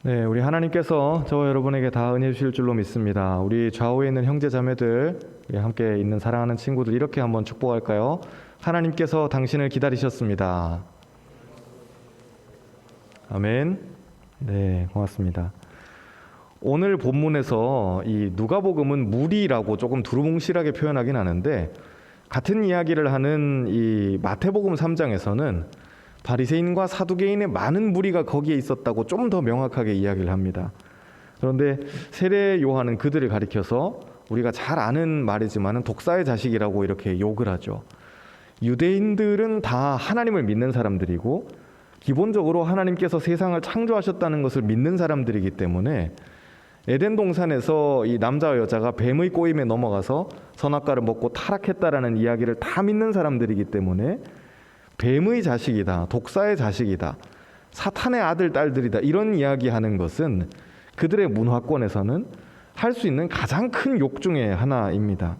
네, 우리 하나님께서 저와 여러분에게 다 은혜 주실 줄로 믿습니다. 우리 좌우에 있는 형제 자매들, 우리 함께 있는 사랑하는 친구들 이렇게 한번 축복할까요? 하나님께서 당신을 기다리셨습니다. 아멘. 네, 고맙습니다. 오늘 본문에서 이 누가복음은 무리라고 조금 두루뭉실하게 표현하긴 하는데 같은 이야기를 하는 이 마태복음 3장에서는 바리새인과 사두개인의 많은 무리가 거기에 있었다고 좀 더 명확하게 이야기를 합니다. 그런데 세례 요한은 그들을 가리켜서 우리가 잘 아는 말이지만 독사의 자식이라고 이렇게 욕을 하죠. 유대인들은 다 하나님을 믿는 사람들이고 기본적으로 하나님께서 세상을 창조하셨다는 것을 믿는 사람들이기 때문에 에덴 동산에서 이 남자와 여자가 뱀의 꼬임에 넘어가서 선악과를 먹고 타락했다라는 이야기를 다 믿는 사람들이기 때문에 뱀의 자식이다, 독사의 자식이다, 사탄의 아들, 딸들이다 이런 이야기하는 것은 그들의 문화권에서는 할 수 있는 가장 큰 욕 중에 하나입니다.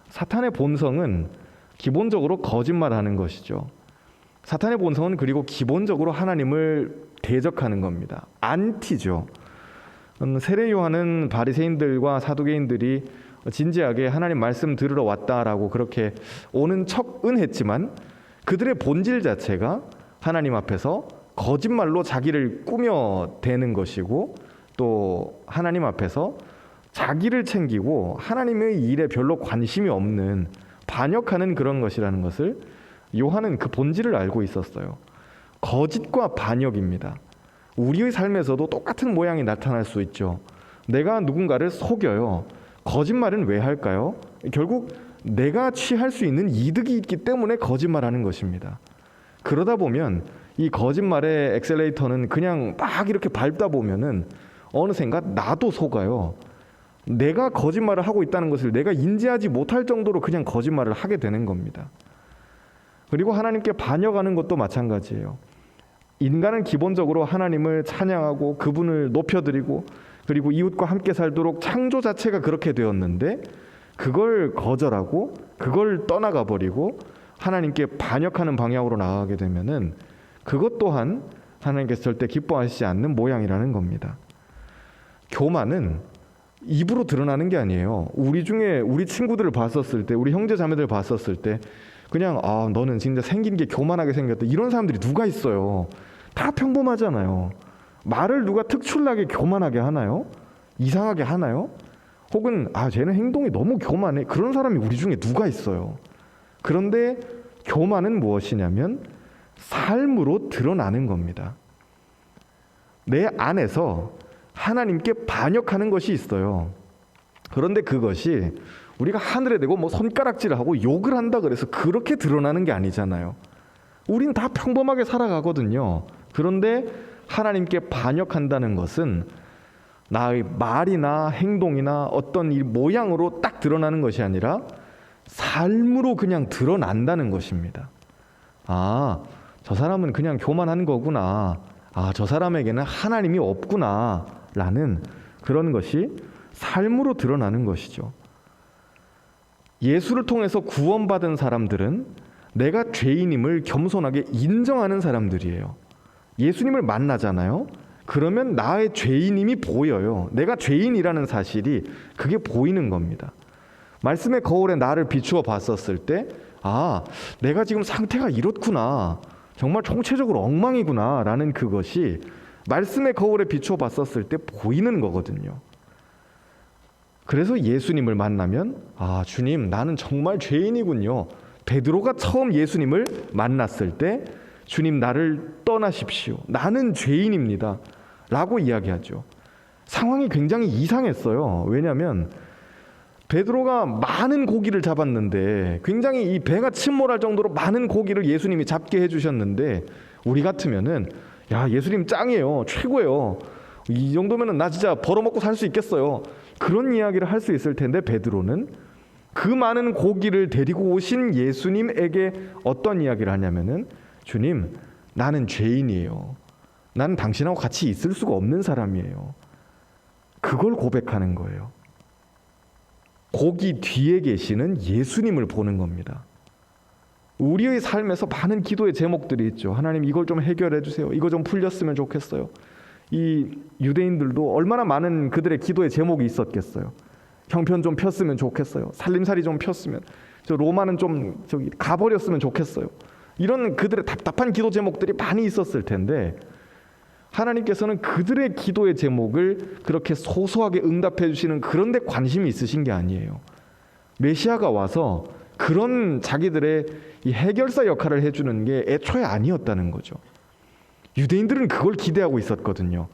사탄의 본성은 기본적으로 거짓말하는 것이죠. 사탄의 본성은 그리고 기본적으로 하나님을 대적하는 겁니다. 안티죠. 세례 요한은 바리새인들과 사두개인들이 진지하게 하나님 말씀 들으러 왔다라고 그렇게 오는 척은 했지만 그들의 본질 자체가 하나님 앞에서 거짓말로 자기를 꾸며대는 것이고 또 하나님 앞에서 자기를 챙기고 하나님의 일에 별로 관심이 없는 반역하는 그런 것이라는 것을 요한은 그 본질을 알고 있었어요. 거짓과 반역입니다. 우리의 삶에서도 똑같은 모양이 나타날 수 있죠. 내가 누군가를 속여요. 거짓말은 왜 할까요? 결국 내가 취할 수 있는 이득이 있기 때문에 거짓말하는 것입니다. 그러다 보면 이 거짓말의 엑셀레이터는 그냥 막 이렇게 밟다 보면은 어느샌가 나도 속아요. 내가 거짓말을 하고 있다는 것을 내가 인지하지 못할 정도로 그냥 거짓말을 하게 되는 겁니다. 그리고 하나님께 반역하는 것도 마찬가지예요. 인간은 기본적으로 하나님을 찬양하고 그분을 높여드리고 그리고 이웃과 함께 살도록 창조 자체가 그렇게 되었는데 그걸 거절하고 그걸 떠나가 버리고 하나님께 반역하는 방향으로 나아가게 되면은 그것 또한 하나님께서 절대 기뻐하시지 않는 모양이라는 겁니다. 교만은 입으로 드러나는 게 아니에요. 우리 중에 우리 친구들을 봤었을 때, 우리 형제 자매들 봤었을 때 그냥 너는 진짜 생긴 게 교만하게 생겼다 이런 사람들이 누가 있어요? 다 평범하잖아요. 말을 누가 특출나게 교만하게 하나요? 이상하게 하나요? 혹은 쟤는 행동이 너무 교만해 그런 사람이 우리 중에 누가 있어요? 그런데 교만은 무엇이냐면 삶으로 드러나는 겁니다. 내 안에서 하나님께 반역하는 것이 있어요. 그런데 그것이 우리가 하늘에 대고 손가락질을 하고 욕을 한다 그래서 그렇게 드러나는 게 아니잖아요. 우린 다 평범하게 살아가거든요. 그런데 하나님께 반역한다는 것은 나의 말이나 행동이나 어떤 이 모양으로 딱 드러나는 것이 아니라 삶으로 그냥 드러난다는 것입니다. 저 사람은 그냥 교만한 거구나. 저 사람에게는 하나님이 없구나. 라는 그런 것이 삶으로 드러나는 것이죠. 예수를 통해서 구원받은 사람들은 내가 죄인임을 겸손하게 인정하는 사람들이에요. 예수님을 만나잖아요. 그러면 나의 죄인임이 보여요. 내가 죄인이라는 사실이 그게 보이는 겁니다. 말씀의 거울에 나를 비추어 봤었을 때 내가 지금 상태가 이렇구나. 정말 총체적으로 엉망이구나 라는 그것이 말씀의 거울에 비추어 봤었을 때 보이는 거거든요. 그래서 예수님을 만나면 주님 나는 정말 죄인이군요. 베드로가 처음 예수님을 만났을 때 주님 나를 떠나십시오. 나는 죄인입니다. 라고 이야기하죠. 상황이 굉장히 이상했어요. 왜냐하면 베드로가 많은 고기를 잡았는데 굉장히 이 배가 침몰할 정도로 많은 고기를 예수님이 잡게 해주셨는데 우리 같으면은 예수님 짱이에요. 최고예요. 이 정도면은 나 진짜 벌어먹고 살 수 있겠어요. 그런 이야기를 할 수 있을 텐데 베드로는 그 많은 고기를 데리고 오신 예수님에게 어떤 이야기를 하냐면은 주님 나는 죄인이에요. 나는 당신하고 같이 있을 수가 없는 사람이에요. 그걸 고백하는 거예요. 고기 뒤에 계시는 예수님을 보는 겁니다. 우리의 삶에서 많은 기도의 제목들이 있죠. 하나님 이걸 좀 해결해 주세요. 이거 좀 풀렸으면 좋겠어요. 이 유대인들도 얼마나 많은 그들의 기도의 제목이 있었겠어요. 형편 좀 폈으면 좋겠어요. 살림살이 좀 폈으면, 저 로마는 좀 저기 가버렸으면 좋겠어요. 이런 그들의 답답한 기도 제목들이 많이 있었을 텐데, 하나님께서는 그들의 기도의 제목을 그렇게 소소하게 응답해 주시는 그런 데 관심이 있으신 게 아니에요. 메시아가 와서 그런 자기들의 이 해결사 역할을 해주는 게 애초에 아니었다는 거죠. 유대인들은 그걸 기대하고 있었거든요.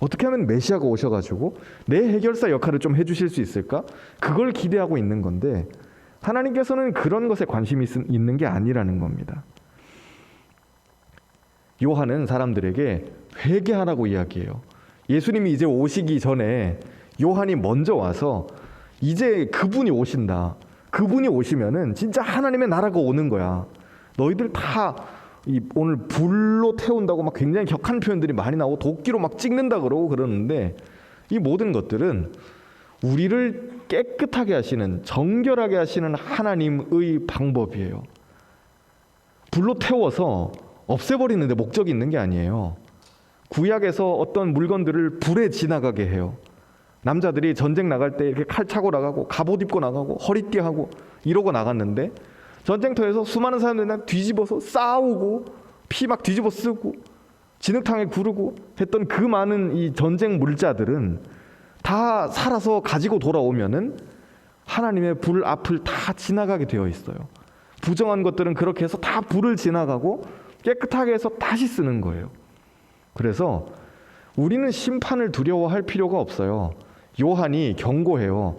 어떻게 하면 메시아가 오셔가지고 내 해결사 역할을 좀 해주실 수 있을까? 그걸 기대하고 있는 건데, 하나님께서는 그런 것에 관심이 있는 게 아니라는 겁니다. 요한은 사람들에게 회개하라고 이야기해요. 예수님이 이제 오시기 전에 요한이 먼저 와서 이제 그분이 오신다. 그분이 오시면은 진짜 하나님의 나라가 오는 거야. 너희들 다 오늘 불로 태운다고 막 굉장히 격한 표현들이 많이 나오고 도끼로 막 찍는다 그러고 그러는데, 이 모든 것들은 우리를 깨끗하게 하시는, 정결하게 하시는 하나님의 방법이에요. 불로 태워서 없애버리는데 목적이 있는 게 아니에요. 구약에서 어떤 물건들을 불에 지나가게 해요. 남자들이 전쟁 나갈 때 이렇게 칼 차고 나가고 갑옷 입고 나가고 허리띠 하고 이러고 나갔는데, 전쟁터에서 수많은 사람들이 뒤집어서 싸우고 피 막 뒤집어 쓰고 진흙탕에 구르고 했던 그 많은 이 전쟁 물자들은 다 살아서 가지고 돌아오면은 하나님의 불 앞을 다 지나가게 되어 있어요. 부정한 것들은 그렇게 해서 다 불을 지나가고 깨끗하게 해서 다시 쓰는 거예요. 그래서 우리는 심판을 두려워할 필요가 없어요. 요한이 경고해요.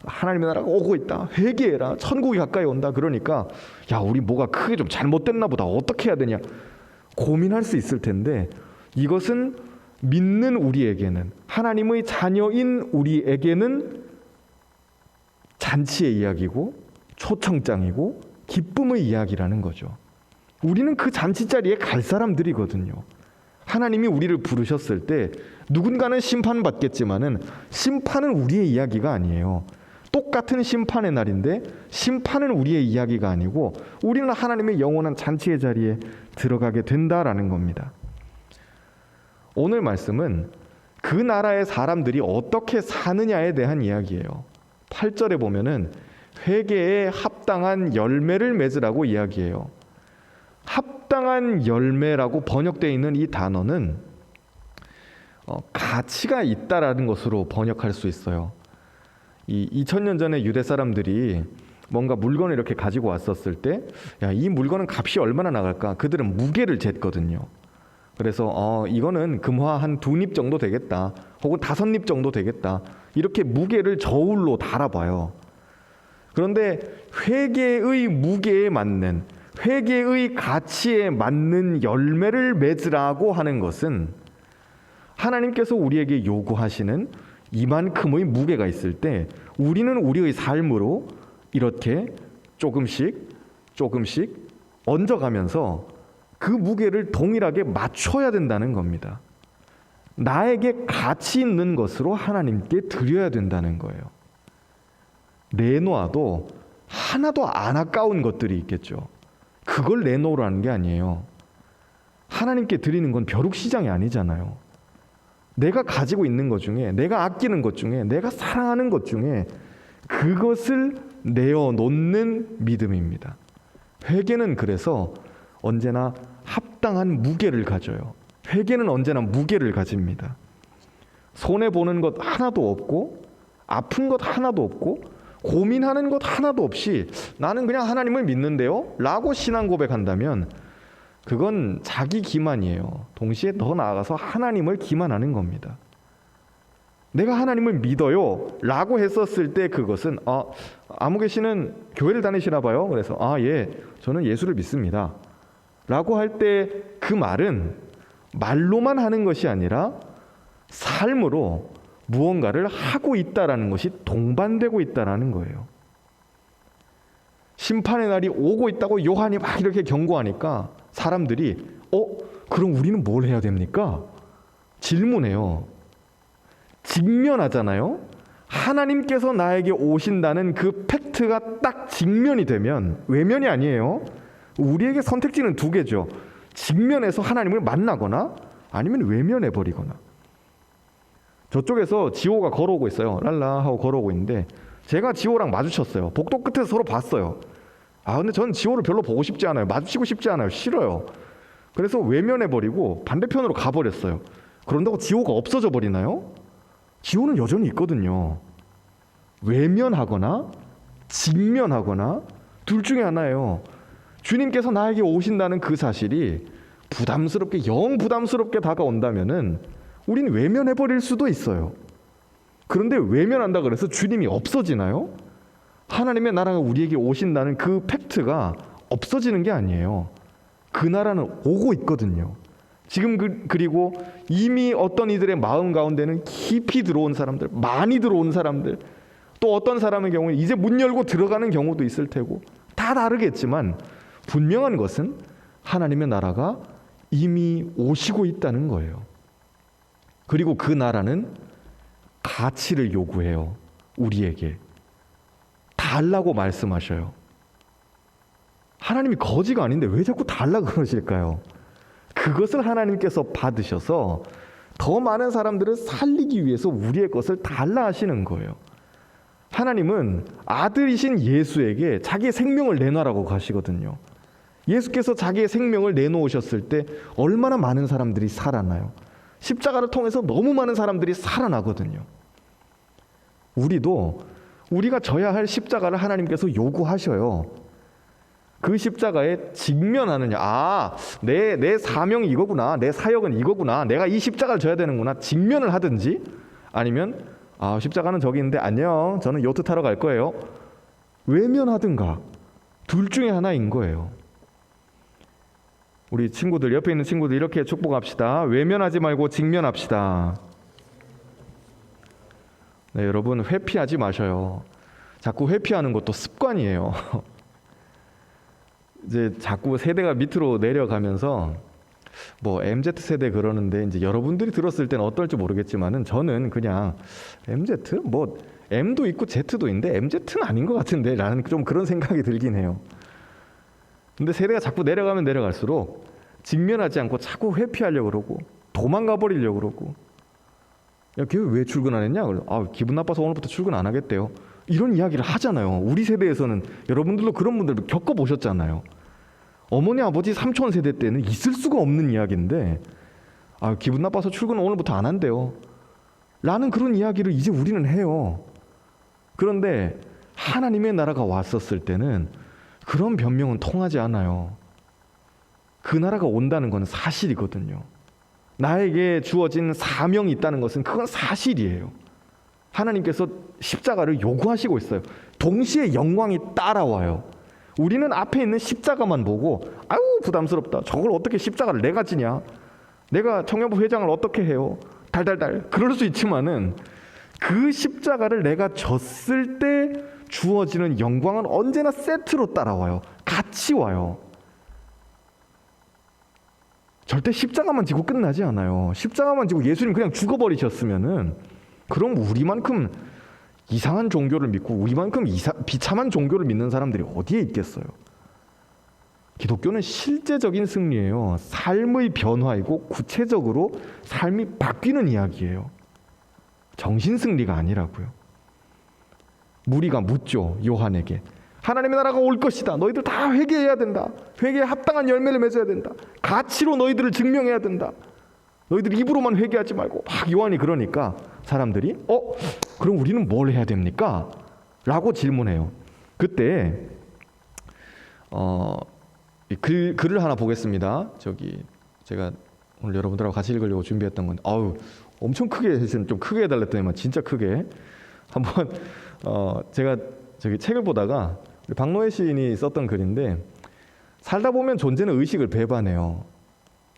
하나님의 나라가 오고 있다. 회개해라. 천국이 가까이 온다. 그러니까 야, 우리 뭐가 크게 좀 잘못됐나 보다. 어떻게 해야 되냐. 고민할 수 있을 텐데, 이것은 믿는 우리에게는, 하나님의 자녀인 우리에게는 잔치의 이야기고 초청장이고 기쁨의 이야기라는 거죠. 우리는 그 잔치 자리에 갈 사람들이거든요. 하나님이 우리를 부르셨을 때 누군가는 심판받겠지만은 심판은 우리의 이야기가 아니에요. 똑같은 심판의 날인데 심판은 우리의 이야기가 아니고 우리는 하나님의 영원한 잔치의 자리에 들어가게 된다라는 겁니다. 오늘 말씀은 그 나라의 사람들이 어떻게 사느냐에 대한 이야기예요. 8절에 보면은 회개에 합당한 열매를 맺으라고 이야기해요. 합당한 열매라고 번역되어 있는 이 단어는 가치가 있다라는 것으로 번역할 수 있어요. 이 2000년 전에 유대 사람들이 뭔가 물건을 이렇게 가지고 왔었을 때, 야, 이 물건은 값이 얼마나 나갈까? 그들은 무게를 쟀거든요. 그래서 이거는 금화 한 2닙 정도 되겠다, 혹은 5닙 정도 되겠다, 이렇게 무게를 저울로 달아봐요. 그런데 회개의 무게에 맞는, 회개의 가치에 맞는 열매를 맺으라고 하는 것은 하나님께서 우리에게 요구하시는 이만큼의 무게가 있을 때 우리는 우리의 삶으로 이렇게 조금씩 얹어가면서 그 무게를 동일하게 맞춰야 된다는 겁니다. 나에게 가치 있는 것으로 하나님께 드려야 된다는 거예요. 내놓아도 하나도 안 아까운 것들이 있겠죠. 그걸 내놓으라는 게 아니에요. 하나님께 드리는 건 벼룩시장이 아니잖아요. 내가 가지고 있는 것 중에, 내가 아끼는 것 중에, 내가 사랑하는 것 중에 그것을 내어놓는 믿음입니다. 회개는 그래서 언제나 합당한 무게를 가져요. 회개는 언제나 무게를 가집니다. 손해보는 것 하나도 없고 아픈 것 하나도 없고 고민하는 것 하나도 없이 나는 그냥 하나님을 믿는데요 라고 신앙 고백한다면 그건 자기 기만이에요. 동시에 더 나아가서 하나님을 기만하는 겁니다. 내가 하나님을 믿어요 라고 했었을 때 그것은 아무개 씨는 교회를 다니시나 봐요. 그래서 예, 저는 예수를 믿습니다 라고 할 때 그 말은 말로만 하는 것이 아니라 삶으로 무언가를 하고 있다라는 것이 동반되고 있다라는 거예요. 심판의 날이 오고 있다고 요한이 막 이렇게 경고하니까 사람들이 그럼 우리는 뭘 해야 됩니까? 질문해요. 직면하잖아요. 하나님께서 나에게 오신다는 그 팩트가 딱 직면이 되면, 외면이 아니에요. 우리에게 선택지는 2개죠. 직면해서 하나님을 만나거나 아니면 외면해버리거나. 저쪽에서 지호가 걸어오고 있어요. 랄라 하고 걸어오고 있는데 제가 지호랑 마주쳤어요. 복도 끝에서 서로 봤어요. 근데 저는 지호를 별로 보고 싶지 않아요. 마주치고 싶지 않아요. 싫어요. 그래서 외면해버리고 반대편으로 가버렸어요. 그런다고 지호가 없어져 버리나요? 지호는 여전히 있거든요. 외면하거나 직면하거나 둘 중에 하나예요. 주님께서 나에게 오신다는 그 사실이 부담스럽게, 영 부담스럽게 다가온다면은 우린 외면해버릴 수도 있어요. 그런데 외면한다 그래서 주님이 없어지나요? 하나님의 나라가 우리에게 오신다는 그 팩트가 없어지는 게 아니에요. 그 나라는 오고 있거든요. 지금 그리고 이미 어떤 이들의 마음 가운데는 깊이 들어온 사람들, 많이 들어온 사람들, 또 어떤 사람의 경우는 이제 문 열고 들어가는 경우도 있을 테고 다 다르겠지만 분명한 것은 하나님의 나라가 이미 오시고 있다는 거예요. 그리고 그 나라는 가치를 요구해요. 우리에게 달라고 말씀하셔요. 하나님이 거지가 아닌데 왜 자꾸 달라 그러실까요? 그것을 하나님께서 받으셔서 더 많은 사람들을 살리기 위해서 우리의 것을 달라 하시는 거예요. 하나님은 아들이신 예수에게 자기의 생명을 내놔라고 가시거든요. 예수께서 자기의 생명을 내놓으셨을 때 얼마나 많은 사람들이 살아나요. 십자가를 통해서 너무 많은 사람들이 살아나거든요. 우리도 우리가 져야 할 십자가를 하나님께서 요구하셔요. 그 십자가에 직면하느냐, 내 사명이 이거구나, 내 사역은 이거구나, 내가 이 십자가를 져야 되는구나, 직면을 하든지, 아니면 십자가는 저기 있는데 안녕, 저는 요트 타러 갈 거예요, 외면하든가, 둘 중에 하나인 거예요. 우리 친구들, 옆에 있는 친구들 이렇게 축복합시다. 외면하지 말고 직면합시다. 네, 여러분 회피하지 마셔요. 자꾸 회피하는 것도 습관이에요. 이제 자꾸 세대가 밑으로 내려가면서 뭐 MZ세대 그러는데 이제 여러분들이 들었을 때는 어떨지 모르겠지만은 저는 그냥 MZ? 뭐 M도 있고 Z도 있는데 MZ는 아닌 것 같은데 라는 좀 그런 생각이 들긴 해요. 근데 세대가 자꾸 내려가면 내려갈수록 직면하지 않고 자꾸 회피하려고 그러고 도망가 버리려고 그러고 야, 걔 왜 출근 안 했냐? 기분 나빠서 오늘부터 출근 안 하겠대요. 이런 이야기를 하잖아요. 우리 세대에서는 여러분들도 그런 분들 겪어보셨잖아요. 어머니, 아버지, 삼촌 세대 때는 있을 수가 없는 이야기인데 기분 나빠서 출근 오늘부터 안 한대요. 라는 그런 이야기를 이제 우리는 해요. 그런데 하나님의 나라가 왔었을 때는 그런 변명은 통하지 않아요. 그 나라가 온다는 건 사실이거든요. 나에게 주어진 사명이 있다는 것은 그건 사실이에요. 하나님께서 십자가를 요구하시고 있어요. 동시에 영광이 따라와요. 우리는 앞에 있는 십자가만 보고 아유 부담스럽다. 저걸 어떻게 십자가를 내가 지냐. 내가 청년부 회장을 어떻게 해요. 달달달. 그럴 수 있지만은 그 십자가를 내가 졌을 때 주어지는 영광은 언제나 세트로 따라와요. 같이 와요. 절대 십자가만 지고 끝나지 않아요. 십자가만 지고 예수님 그냥 죽어버리셨으면은 그럼 우리만큼 이상한 종교를 믿고 우리만큼 비참한 종교를 믿는 사람들이 어디에 있겠어요? 기독교는 실제적인 승리예요. 삶의 변화이고 구체적으로 삶이 바뀌는 이야기예요. 정신 승리가 아니라고요. 무리가 묻죠. 요한에게. 하나님의 나라가 올 것이다. 너희들 다 회개해야 된다. 회개에 합당한 열매를 맺어야 된다. 가치로 너희들을 증명해야 된다. 너희들 입으로만 회개하지 말고. 막 요한이 그러니까 사람들이 그럼 우리는 뭘 해야 됩니까? 라고 질문해요. 그때 글을 하나 보겠습니다. 제가 오늘 여러분들하고 같이 읽으려고 준비했던 건데 엄청 크게 해주시면 좀 크게 해달랬더니만 진짜 크게 한번 제가 책을 보다가 박노해 시인이 썼던 글인데 살다 보면 존재는 의식을 배반해요.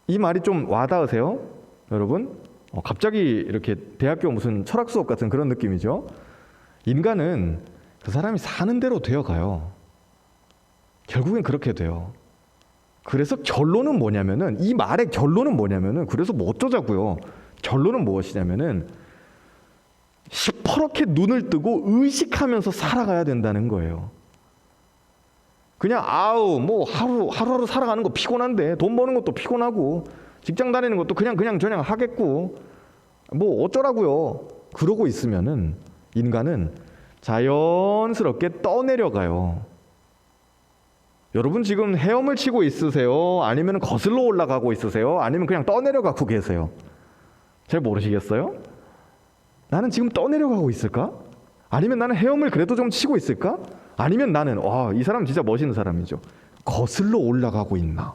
이 말이 좀 와닿으세요? 여러분? 갑자기 이렇게 대학교 무슨 철학 수업 같은 그런 느낌이죠. 인간은 그 사람이 사는 대로 되어가요. 결국엔 그렇게 돼요. 그래서 결론은 뭐냐면은 이 말의 결론은 뭐냐면은 그래서 뭐 어쩌자고요. 결론은 무엇이냐면은 시퍼렇게 눈을 뜨고 의식하면서 살아가야 된다는 거예요. 그냥 뭐 하루하루 살아가는 거 피곤한데 돈 버는 것도 피곤하고 직장 다니는 것도 그냥 하겠고 뭐 어쩌라고요. 그러고 있으면은 인간은 자연스럽게 떠내려가요. 여러분 지금 헤엄을 치고 있으세요? 아니면 거슬러 올라가고 있으세요? 아니면 그냥 떠내려가고 계세요? 잘 모르시겠어요? 나는 지금 떠내려가고 있을까? 아니면 나는 헤엄을 그래도 좀 치고 있을까? 아니면 나는 이 사람 진짜 멋있는 사람이죠. 거슬러 올라가고 있나?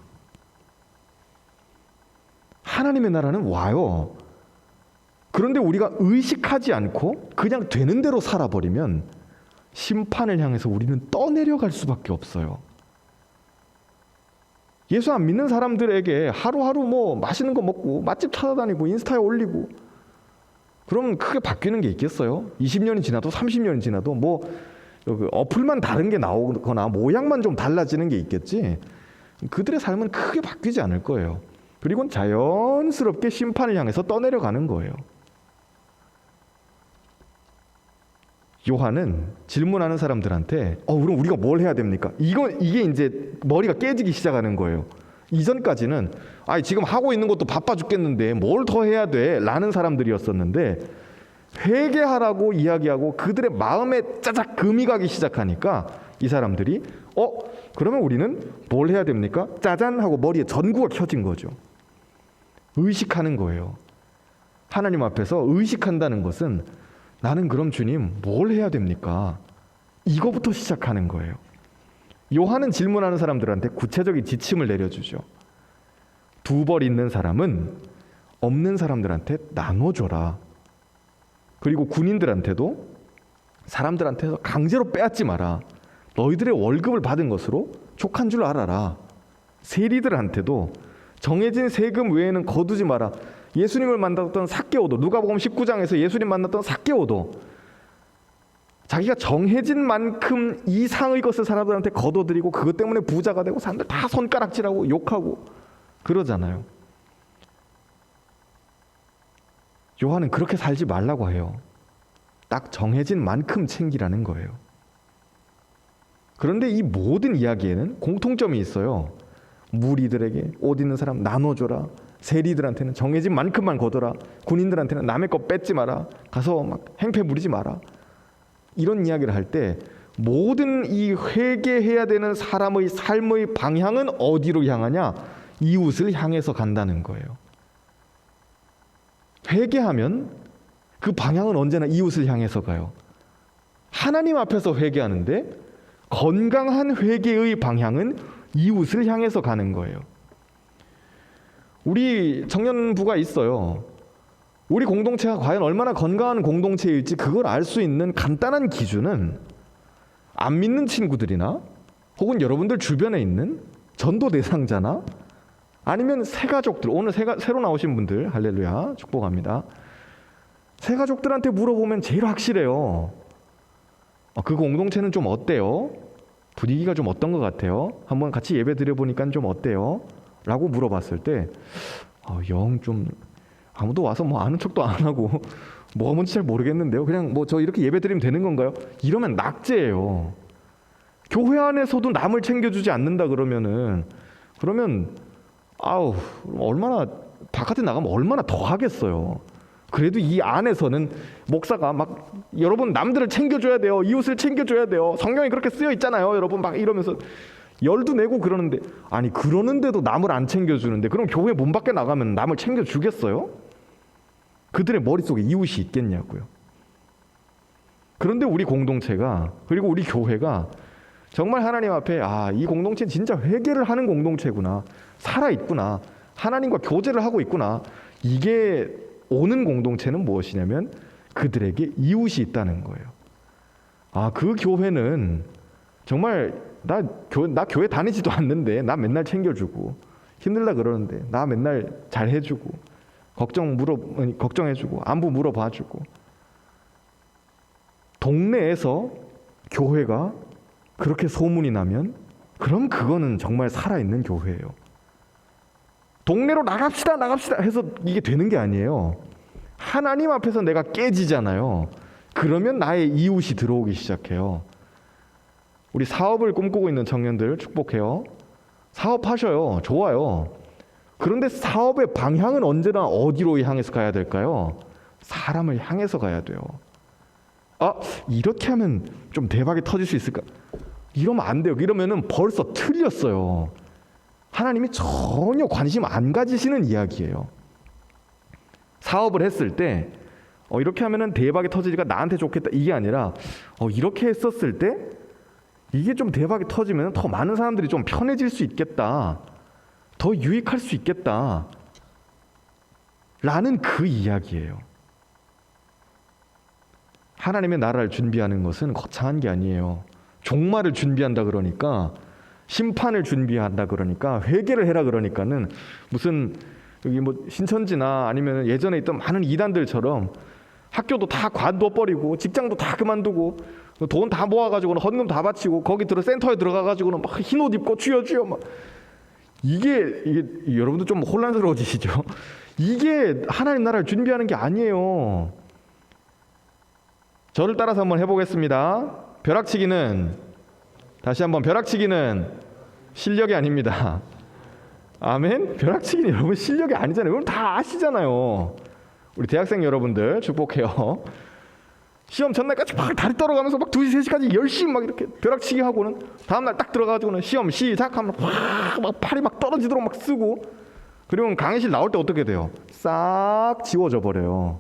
하나님의 나라는 와요. 그런데 우리가 의식하지 않고 그냥 되는 대로 살아버리면 심판을 향해서 우리는 떠내려갈 수밖에 없어요. 예수 안 믿는 사람들에게 하루하루 뭐 맛있는 거 먹고 맛집 찾아다니고 인스타에 올리고 그러면 크게 바뀌는 게 있겠어요? 20년이 지나도 30년이 지나도 뭐 어플만 다른 게 나오거나 모양만 좀 달라지는 게 있겠지 그들의 삶은 크게 바뀌지 않을 거예요. 그리고 자연스럽게 심판을 향해서 떠내려가는 거예요. 요한은 질문하는 사람들한테 그럼 우리가 뭘 해야 됩니까? 이게 이제 머리가 깨지기 시작하는 거예요. 이전까지는 지금 하고 있는 것도 바빠 죽겠는데 뭘 더 해야 돼? 라는 사람들이었었는데 회개하라고 이야기하고 그들의 마음에 짜작 금이 가기 시작하니까 이 사람들이 그러면 우리는 뭘 해야 됩니까? 짜잔 하고 머리에 전구가 켜진 거죠. 의식하는 거예요. 하나님 앞에서 의식한다는 것은 나는 그럼 주님 뭘 해야 됩니까? 이거부터 시작하는 거예요. 요한은 질문하는 사람들한테 구체적인 지침을 내려주죠. 두 벌 있는 사람은 없는 사람들한테 나눠줘라. 그리고 군인들한테도 사람들한테서 강제로 빼앗지 마라. 너희들의 월급을 받은 것으로 족한 줄 알아라. 세리들한테도 정해진 세금 외에는 거두지 마라. 예수님을 만났던 삭개오도 누가복음 19장에서 예수님 만났던 삭개오도 자기가 정해진 만큼 이상의 것을 사람들한테 거둬들이고 그것 때문에 부자가 되고 사람들 다 손가락질하고 욕하고 그러잖아요. 요한은 그렇게 살지 말라고 해요. 딱 정해진 만큼 챙기라는 거예요. 그런데 이 모든 이야기에는 공통점이 있어요. 무리들에게 옷 있는 사람 나눠줘라. 세리들한테는 정해진 만큼만 거둬라. 군인들한테는 남의 거 뺏지 마라. 가서 막 행패 부리지 마라. 이런 이야기를 할 때 모든 이 회개해야 되는 사람의 삶의 방향은 어디로 향하냐? 이웃을 향해서 간다는 거예요. 회개하면 그 방향은 언제나 이웃을 향해서 가요. 하나님 앞에서 회개하는데 건강한 회개의 방향은 이웃을 향해서 가는 거예요. 우리 청년부가 있어요. 우리 공동체가 과연 얼마나 건강한 공동체일지 그걸 알 수 있는 간단한 기준은 안 믿는 친구들이나 혹은 여러분들 주변에 있는 전도 대상자나 아니면 새가족들, 오늘 새로 나오신 분들 할렐루야 축복합니다. 새가족들한테 물어보면 제일 확실해요. 그 공동체는 좀 어때요? 분위기가 좀 어떤 것 같아요? 한번 같이 예배 드려보니까 좀 어때요? 라고 물어봤을 때 영 좀 아무도 와서 뭐 아는 척도 안 하고 뭐가 뭔지 잘 모르겠는데요. 그냥 뭐 저 이렇게 예배 드리면 되는 건가요? 이러면 낙제예요. 교회 안에서도 남을 챙겨주지 않는다 그러면 얼마나 바깥에 나가면 얼마나 더 하겠어요. 그래도 이 안에서는 목사가 막 여러분 남들을 챙겨줘야 돼요. 이웃을 챙겨줘야 돼요. 성경에 그렇게 쓰여 있잖아요. 여러분 막 이러면서 열도 내고 그러는데 그러는데도 남을 안 챙겨주는데 그럼 교회 문 밖에 나가면 남을 챙겨주겠어요? 그들의 머릿속에 이웃이 있겠냐고요. 그런데 우리 공동체가 그리고 우리 교회가 정말 하나님 앞에 이 공동체는 진짜 회개를 하는 공동체구나. 살아있구나. 하나님과 교제를 하고 있구나. 이게 오는 공동체는 무엇이냐면 그들에게 이웃이 있다는 거예요. 그 교회는 정말 나 교회 다니지도 않는데 나 맨날 챙겨주고 힘들다 그러는데 나 맨날 잘해주고 걱정해주고 안부 물어봐주고 동네에서 교회가 그렇게 소문이 나면 그럼 그거는 정말 살아있는 교회예요. 동네로 나갑시다 해서 이게 되는 게 아니에요. 하나님 앞에서 내가 깨지잖아요. 그러면 나의 이웃이 들어오기 시작해요. 우리 사업을 꿈꾸고 있는 청년들 축복해요. 사업하셔요. 좋아요. 그런데 사업의 방향은 언제나 어디로 향해서 가야 될까요? 사람을 향해서 가야 돼요. 아, 이렇게 하면 좀 대박이 터질 수 있을까? 이러면 안 돼요. 이러면은 벌써 틀렸어요. 하나님이 전혀 관심 안 가지시는 이야기예요. 사업을 했을 때 이렇게 하면은 대박이 터지니까 나한테 좋겠다, 이게 아니라 이렇게 했었을 때 이게 좀 대박이 터지면 더 많은 사람들이 좀 편해질 수 있겠다, 더 유익할 수 있겠다 라는 그 이야기예요. 하나님의 나라를 준비하는 것은 거창한 게 아니에요. 종말을 준비한다 그러니까, 심판을 준비한다 그러니까, 회개를 해라 그러니까는 무슨 여기 뭐 신천지나 아니면 예전에 있던 많은 이단들처럼 학교도 다 관둬버리고 직장도 다 그만두고 돈 다 모아가지고는 헌금 다 바치고 거기 센터에 들어가가지고는 막 흰옷 입고 주여 막 이게 여러분도 좀 혼란스러워지시죠? 이게 하나님 나라를 준비하는 게 아니에요. 저를 따라서 한번 해보겠습니다. 벼락치기는, 다시 한번, 벼락치기는 실력이 아닙니다. 아멘? 벼락치기는 여러분 실력이 아니잖아요. 그럼 다 아시잖아요. 우리 대학생 여러분들 축복해요. 시험 전날까지 막 다리 떨어가면서 막 2시, 3시까지 열심히 막 이렇게 벼락치기 하고는 다음날 딱 들어가가지고는 시험 시작하면 막 팔이 막 떨어지도록 막 쓰고, 그리고 강의실 나올 때 어떻게 돼요? 싹 지워져 버려요.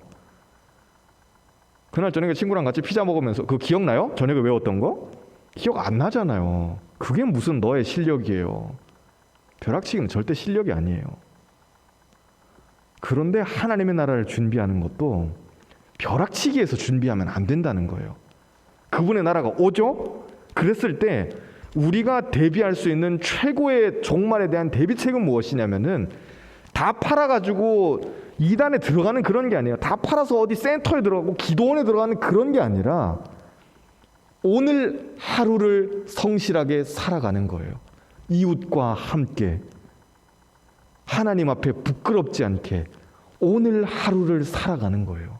그날 저녁에 친구랑 같이 피자 먹으면서, 그거 기억나요? 저녁에 외웠던 거? 기억 안 나잖아요. 그게 무슨 너의 실력이에요. 벼락치기는 절대 실력이 아니에요. 그런데 하나님의 나라를 준비하는 것도 벼락치기에서 준비하면 안 된다는 거예요. 그분의 나라가 오죠? 그랬을 때 우리가 대비할 수 있는 최고의 종말에 대한 대비책은 무엇이냐면은, 다 팔아가지고 이단에 들어가는 그런 게 아니에요. 다 팔아서 어디 센터에 들어가고 기도원에 들어가는 그런 게 아니라 오늘 하루를 성실하게 살아가는 거예요. 이웃과 함께 하나님 앞에 부끄럽지 않게 오늘 하루를 살아가는 거예요.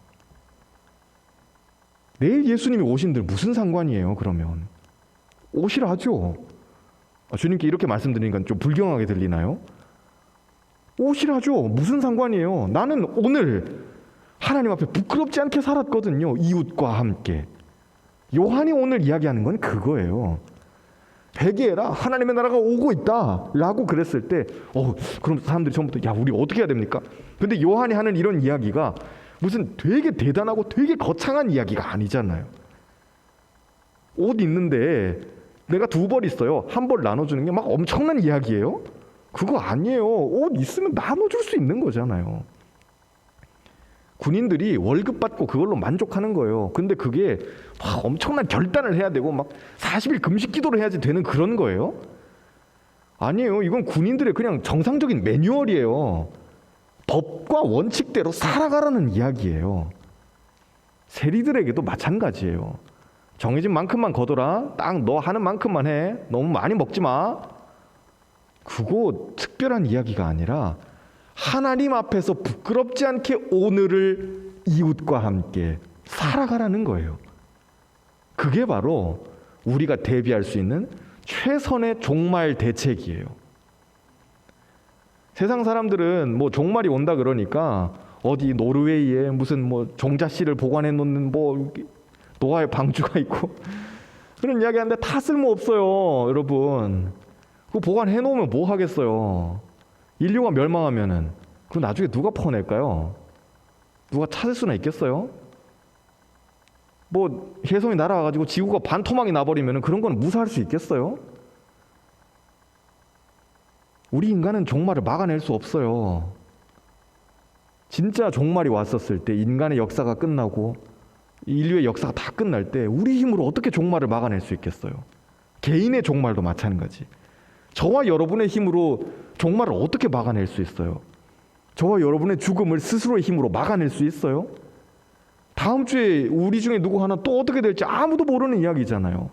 내일 예수님이 오신들 무슨 상관이에요? 그러면 오시라죠. 주님께 이렇게 말씀드리니까 좀 불경하게 들리나요? 오시라죠. 무슨 상관이에요? 나는 오늘 하나님 앞에 부끄럽지 않게 살았거든요. 이웃과 함께. 요한이 오늘 이야기하는 건 그거예요. 회개해라, 하나님의 나라가 오고 있다 라고 그랬을 때 그럼 사람들이 처음부터 야, 우리 어떻게 해야 됩니까? 근데 요한이 하는 이런 이야기가 무슨 되게 대단하고 되게 거창한 이야기가 아니잖아요. 옷 있는데 내가 2벌 있어요. 1벌 나눠주는 게 막 엄청난 이야기예요? 그거 아니에요. 옷 있으면 나눠줄 수 있는 거잖아요. 군인들이 월급 받고 그걸로 만족하는 거예요. 근데 그게 막 엄청난 결단을 해야 되고 막 40일 금식 기도를 해야지 되는 그런 거예요? 아니에요. 이건 군인들의 그냥 정상적인 매뉴얼이에요. 법과 원칙대로 살아가라는 이야기예요. 세리들에게도 마찬가지예요. 정해진 만큼만 거둬라. 딱 너 하는 만큼만 해. 너무 많이 먹지 마. 그거 특별한 이야기가 아니라 하나님 앞에서 부끄럽지 않게 오늘을 이웃과 함께 살아가라는 거예요. 그게 바로 우리가 대비할 수 있는 최선의 종말 대책이에요. 세상 사람들은 뭐 종말이 온다 그러니까 어디 노르웨이에 무슨 뭐 종자씨를 보관해 놓는 뭐 노아의 방주가 있고 그런 이야기 하는데 다 쓸모없어요. 여러분, 그거 보관해 놓으면 뭐 하겠어요. 인류가 멸망하면은 그거 나중에 누가 퍼낼까요? 누가 찾을 수나 있겠어요? 뭐 혜성이 날아가가지고 지구가 반토막이 나버리면은 그런 건 무사할 수 있겠어요? 우리 인간은 종말을 막아낼 수 없어요. 진짜 종말이 왔었을 때, 인간의 역사가 끝나고 인류의 역사가 다 끝날 때 우리 힘으로 어떻게 종말을 막아낼 수 있겠어요? 개인의 종말도 마찬가지. 저와 여러분의 힘으로 종말을 어떻게 막아낼 수 있어요? 저와 여러분의 죽음을 스스로의 힘으로 막아낼 수 있어요? 다음 주에 우리 중에 누구 하나 또 어떻게 될지 아무도 모르는 이야기잖아요.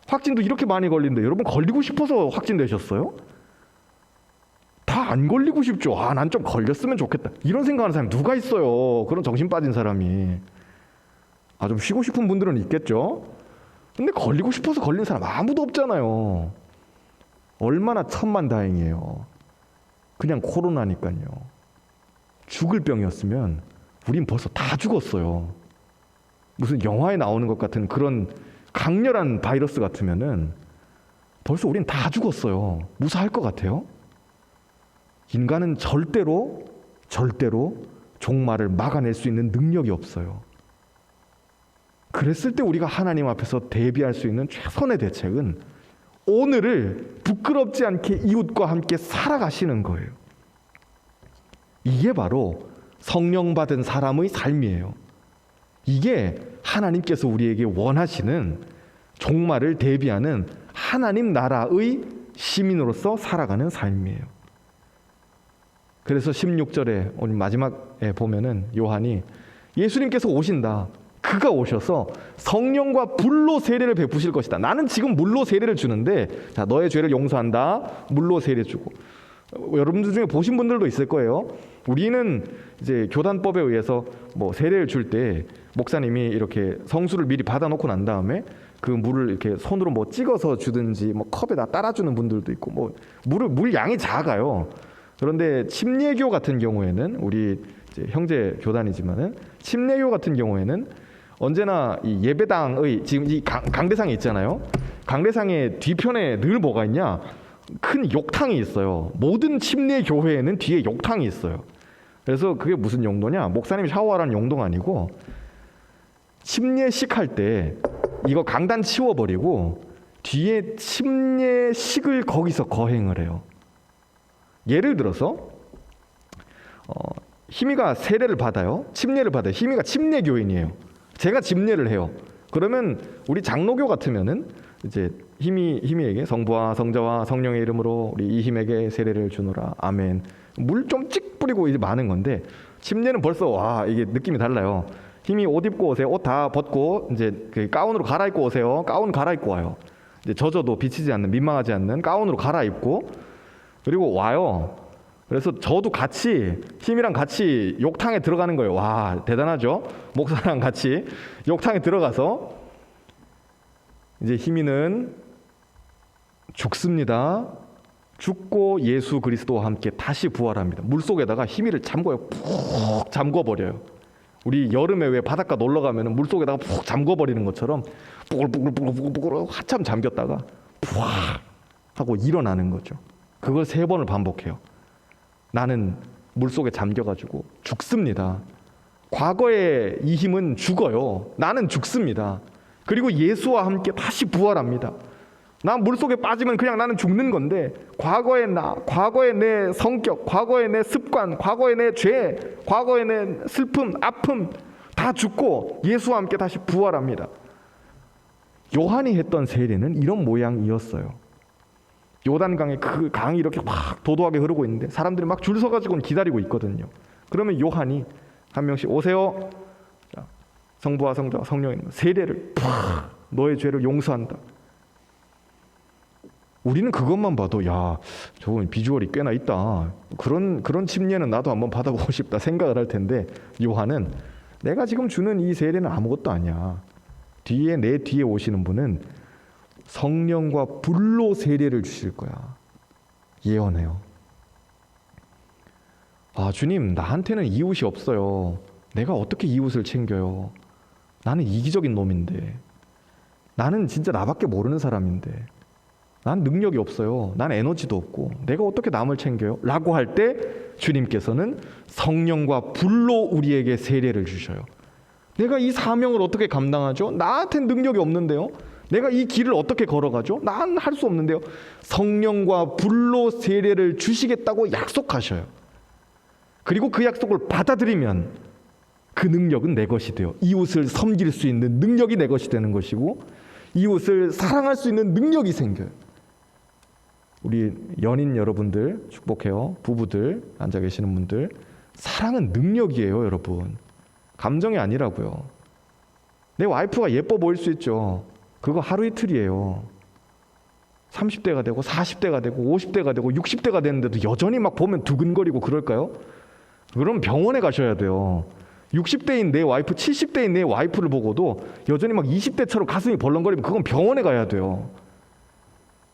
확진도 이렇게 많이 걸리는데 여러분 걸리고 싶어서 확진되셨어요? 다 안 걸리고 싶죠. 난 좀 걸렸으면 좋겠다. 이런 생각하는 사람이 누가 있어요? 그런 정신 빠진 사람이. 좀 쉬고 싶은 분들은 있겠죠. 근데 걸리고 싶어서 걸린 사람 아무도 없잖아요. 얼마나 천만다행이에요. 그냥 코로나니까요. 죽을 병이었으면 우린 벌써 다 죽었어요. 무슨 영화에 나오는 것 같은 그런 강렬한 바이러스 같으면은 벌써 우린 다 죽었어요. 무사할 것 같아요? 인간은 절대로 종말을 막아낼 수 있는 능력이 없어요. 그랬을 때 우리가 하나님 앞에서 대비할 수 있는 최선의 대책은 오늘을 부끄럽지 않게 이웃과 함께 살아가시는 거예요. 이게 바로 성령 받은 사람의 삶이에요. 이게 하나님께서 우리에게 원하시는 종말을 대비하는 하나님 나라의 시민으로서 살아가는 삶이에요. 그래서 16절에 오늘 마지막에 보면은 요한이 예수님께서 오신다. 그가 오셔서 성령과 불로 세례를 베푸실 것이다. 나는 지금 물로 세례를 주는데, 자, 너의 죄를 용서한다. 물로 세례 주고. 여러분들 중에 보신 분들도 있을 거예요. 우리는 이제 교단법에 의해서 뭐 세례를 줄 때 목사님이 이렇게 성수를 미리 받아놓고 난 다음에 그 물을 이렇게 손으로 뭐 찍어서 주든지 뭐 컵에다 따라주는 분들도 있고, 뭐 물 양이 작아요. 그런데 침례교 같은 경우에는 우리 이제 형제 교단이지만은 침례교 같은 경우에는 언제나 이 예배당의 지금 이 강대상이 있잖아요. 강대상의 뒤편에 늘 뭐가 있냐? 큰 욕탕이 있어요. 모든 침례 교회에는 뒤에 욕탕이 있어요. 그래서 그게 무슨 용도냐? 목사님이 샤워하라는 용도가 아니고 침례식 할 때 이거 강단 치워버리고 뒤에 침례식을 거기서 거행을 해요. 예를 들어서 희미가 세례를 받아요. 침례를 받아요. 희미가 침례 교인이에요. 제가 침례를 해요. 그러면 우리 장로교 같으면은 이제 희미에게 성부와 성자와 성령의 이름으로 우리 이힘에게 세례를 주노라. 아멘. 물 좀 찍 뿌리고 이제 많은 건데 침례는 벌써 와 이게 느낌이 달라요. 희미 옷 입고 오세요. 옷 다 벗고 이제 그 가운으로 갈아입고 오세요. 가운 갈아입고 와요. 이제 젖어도 비치지 않는 민망하지 않는 가운으로 갈아입고 그리고 와요. 그래서 저도 같이 힘이랑 같이 욕탕에 들어가는 거예요. 와 대단하죠? 목사랑 같이 욕탕에 들어가서 이제 힘이는 죽습니다. 죽고 예수 그리스도와 함께 다시 부활합니다. 물속에다가 힘이를 잠궈요. 푹 잠궈버려요. 우리 여름에 왜 바닷가 놀러 가면 물속에다가 푹 잠궈버리는 것처럼 뿌글뿌글 한참 잠겼다가 푹 하고 일어나는 거죠. 그걸 3번을 반복해요. 나는 물속에 잠겨가지고 죽습니다. 과거의 이 힘은 죽어요. 나는 죽습니다. 그리고 예수와 함께 다시 부활합니다. 난 물속에 빠지면 그냥 나는 죽는 건데 과거의 나, 과거의 내 성격, 과거의 내 습관, 과거의 내 죄, 과거의 내 슬픔, 아픔 다 죽고 예수와 함께 다시 부활합니다. 요한이 했던 세례는 이런 모양이었어요. 요단강에 그 강이 이렇게 막 도도하게 흐르고 있는데 사람들이 막 줄 서가지고는 기다리고 있거든요. 그러면 요한이 한 명씩 오세요. 자, 성부와 성자와 성령의 세례를 너의 죄를 용서한다. 우리는 그것만 봐도 야 저건 비주얼이 꽤나 있다. 그런 침례는 나도 한번 받아보고 싶다 생각을 할 텐데 요한은 내가 지금 주는 이 세례는 아무것도 아니야. 내 뒤에 오시는 분은 성령과 불로 세례를 주실 거야. 예언해요. 아 주님 나한테는 이웃이 없어요. 내가 어떻게 이웃을 챙겨요. 나는 이기적인 놈인데 나는 진짜 나밖에 모르는 사람인데 난 능력이 없어요. 난 에너지도 없고 내가 어떻게 남을 챙겨요? 라고 할 때 주님께서는 성령과 불로 우리에게 세례를 주셔요. 내가 이 사명을 어떻게 감당하죠? 나한테는 능력이 없는데요. 내가 이 길을 어떻게 걸어가죠? 난 할 수 없는데요. 성령과 불로 세례를 주시겠다고 약속하셔요. 그리고 그 약속을 받아들이면 그 능력은 내 것이 돼요. 이웃을 섬길 수 있는 능력이 내 것이 되는 것이고 이웃을 사랑할 수 있는 능력이 생겨요. 우리 연인 여러분들 축복해요. 부부들 앉아 계시는 분들 사랑은 능력이에요. 여러분 감정이 아니라고요. 내 와이프가 예뻐 보일 수 있죠. 그거 하루 이틀이에요. 30대가 되고 40대가 되고 50대가 되고 60대가 됐는데도 여전히 막 보면 두근거리고 그럴까요? 그럼 병원에 가셔야 돼요. 60대인 내 와이프, 70대인 내 와이프를 보고도 여전히 막 20대처럼 가슴이 벌렁거리면 그건 병원에 가야 돼요.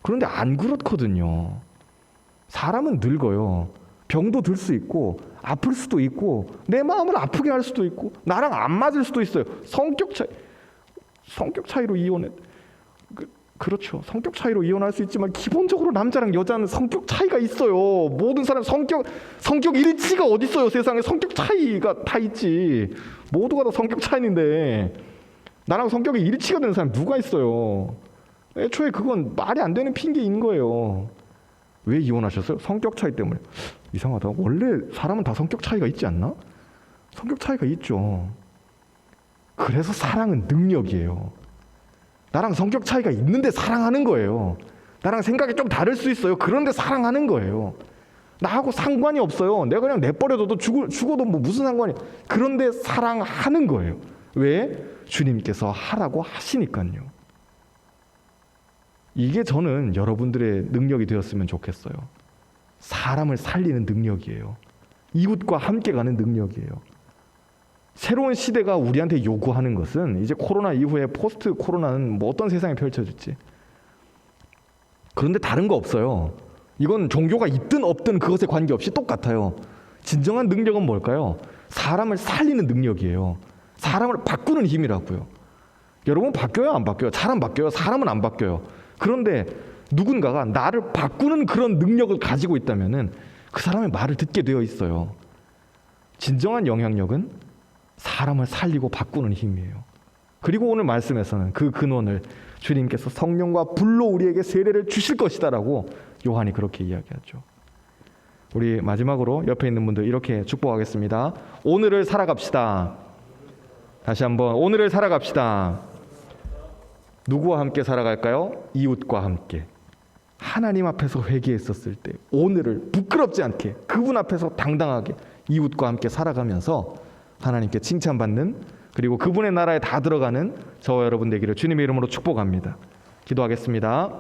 그런데 안 그렇거든요. 사람은 늙어요. 병도 들 수 있고 아플 수도 있고 내 마음을 아프게 할 수도 있고 나랑 안 맞을 수도 있어요. 성격 차이로 이혼해. 그렇죠. 성격 차이로 이혼할 수 있지만 기본적으로 남자랑 여자는 성격 차이가 있어요. 모든 사람 성격 일치가 어디 있어요. 세상에 성격 차이가 다 있지. 모두가 다 성격 차이인데 나랑 성격이 일치가 되는 사람 누가 있어요. 애초에 그건 말이 안 되는 핑계인 거예요. 왜 이혼하셨어요? 성격 차이 때문에. 이상하다. 원래 사람은 다 성격 차이가 있지 않나? 성격 차이가 있죠. 그래서 사랑은 능력이에요. 나랑 성격 차이가 있는데 사랑하는 거예요. 나랑 생각이 좀 다를 수 있어요. 그런데 사랑하는 거예요. 나하고 상관이 없어요. 내가 그냥 내버려둬도 죽어도 뭐 무슨 상관이. 그런데 사랑하는 거예요. 왜? 주님께서 하라고 하시니까요. 이게 저는 여러분들의 능력이 되었으면 좋겠어요. 사람을 살리는 능력이에요. 이웃과 함께 가는 능력이에요. 새로운 시대가 우리한테 요구하는 것은 이제 코로나 이후에 포스트 코로나는 뭐 어떤 세상이 펼쳐질지. 그런데 다른 거 없어요. 이건 종교가 있든 없든 그것에 관계없이 똑같아요. 진정한 능력은 뭘까요? 사람을 살리는 능력이에요. 사람을 바꾸는 힘이라고요. 여러분 바뀌어요? 안 바뀌어요? 사람 바뀌어요? 사람은 안 바뀌어요. 그런데 누군가가 나를 바꾸는 그런 능력을 가지고 있다면은 그 사람의 말을 듣게 되어 있어요. 진정한 영향력은 사람을 살리고 바꾸는 힘이에요. 그리고 오늘 말씀에서는 그 근원을 주님께서 성령과 불로 우리에게 세례를 주실 것이다라고 요한이 그렇게 이야기하죠. 우리 마지막으로 옆에 있는 분들 이렇게 축복하겠습니다. 오늘을 살아갑시다. 다시 한번 오늘을 살아갑시다. 누구와 함께 살아갈까요? 이웃과 함께. 하나님 앞에서 회개했었을 때 오늘을 부끄럽지 않게 그분 앞에서 당당하게 이웃과 함께 살아가면서 하나님께 칭찬받는 그리고 그분의 나라에 다 들어가는 저와 여러분 되기를 주님의 이름으로 축복합니다. 기도하겠습니다.